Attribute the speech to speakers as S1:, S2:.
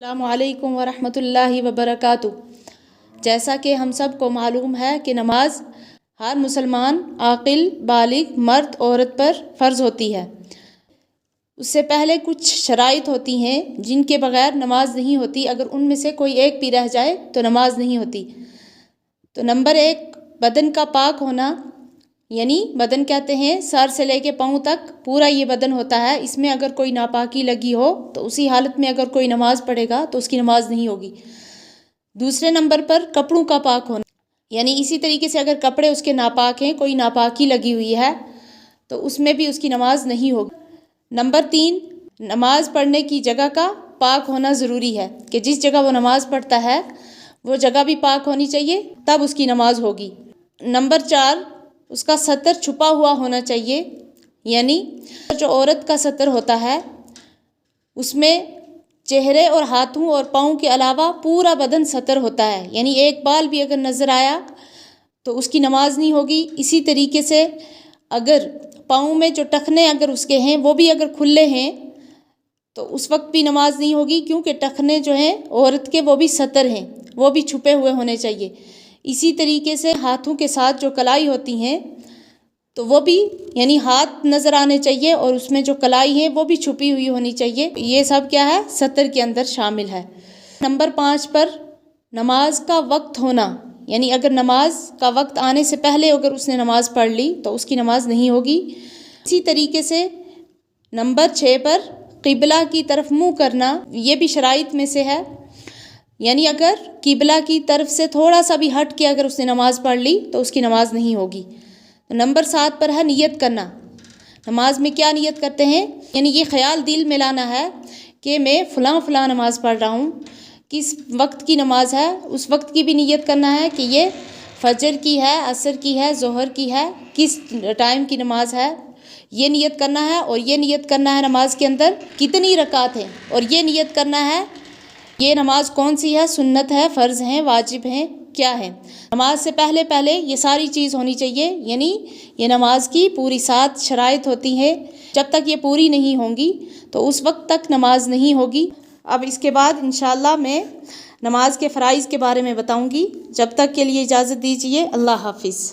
S1: السلام علیکم ورحمۃ اللہ وبرکاتہ۔ جیسا کہ ہم سب کو معلوم ہے کہ نماز ہر مسلمان عاقل بالغ مرد عورت پر فرض ہوتی ہے۔ اس سے پہلے کچھ شرائط ہوتی ہیں جن کے بغیر نماز نہیں ہوتی، اگر ان میں سے کوئی ایک بھی رہ جائے تو نماز نہیں ہوتی۔ تو نمبر 1 بدن کا پاک ہونا، یعنی بدن کہتے ہیں سر سے لے کے پاؤں تک پورا یہ بدن ہوتا ہے، اس میں اگر کوئی ناپاکی لگی ہو تو اسی حالت میں اگر کوئی نماز پڑھے گا تو اس کی نماز نہیں ہوگی۔ دوسرے نمبر پر کپڑوں کا پاک ہونا، یعنی اسی طریقے سے اگر کپڑے اس کے ناپاک ہیں، کوئی ناپاکی لگی ہوئی ہے تو اس میں بھی اس کی نماز نہیں ہوگی۔ نمبر 3 نماز پڑھنے کی جگہ کا پاک ہونا ضروری ہے، کہ جس جگہ وہ نماز پڑھتا ہے وہ جگہ بھی پاک ہونی چاہیے، تب اس کی نماز ہوگی۔ نمبر 4 اس کا ستر چھپا ہوا ہونا چاہیے، یعنی جو عورت کا ستر ہوتا ہے اس میں چہرے اور ہاتھوں اور پاؤں کے علاوہ پورا بدن ستر ہوتا ہے، یعنی ایک بال بھی اگر نظر آیا تو اس کی نماز نہیں ہوگی۔ اسی طریقے سے اگر پاؤں میں جو ٹخنے اگر اس کے ہیں وہ بھی اگر کھلے ہیں تو اس وقت بھی نماز نہیں ہوگی، کیونکہ ٹخنے جو ہیں عورت کے وہ بھی ستر ہیں، وہ بھی چھپے ہوئے ہونے چاہیے۔ اسی طریقے سے ہاتھوں کے ساتھ جو کلائی ہوتی ہیں تو وہ بھی، یعنی ہاتھ نظر آنے چاہیے اور اس میں جو کلائی ہے وہ بھی چھپی ہوئی ہونی چاہیے۔ یہ سب کیا ہے؟ ستر کے اندر شامل ہے۔ نمبر 5 پر نماز کا وقت ہونا، یعنی اگر نماز کا وقت آنے سے پہلے اگر اس نے نماز پڑھ لی تو اس کی نماز نہیں ہوگی۔ اسی طریقے سے نمبر 6 پر قبلہ کی طرف منہ کرنا، یہ بھی شرائط میں سے ہے، یعنی اگر قبلہ کی طرف سے تھوڑا سا بھی ہٹ کے اگر اس نے نماز پڑھ لی تو اس کی نماز نہیں ہوگی۔ نمبر 7 پر ہے نیت کرنا۔ نماز میں کیا نیت کرتے ہیں؟ یعنی یہ خیال دل میں لانا ہے کہ میں فلاں نماز پڑھ رہا ہوں، کس وقت کی نماز ہے اس وقت کی بھی نیت کرنا ہے کہ یہ فجر کی ہے، عصر کی ہے، ظہر کی ہے، کس ٹائم کی نماز ہے، یہ نیت کرنا ہے۔ اور یہ نیت کرنا ہے نماز کے اندر کتنی رکعت ہیں، اور یہ نیت کرنا ہے یہ نماز کون سی ہے، سنت ہے، فرض ہیں، واجب ہیں، کیا ہے۔ نماز سے پہلے یہ ساری چیز ہونی چاہیے، یعنی یہ نماز کی پوری 7 شرائط ہوتی ہیں، جب تک یہ پوری نہیں ہوں گی تو اس وقت تک نماز نہیں ہوگی۔ اب اس کے بعد انشاءاللہ میں نماز کے فرائض کے بارے میں بتاؤں گی، جب تک کے لیے اجازت دیجیے۔ اللہ حافظ۔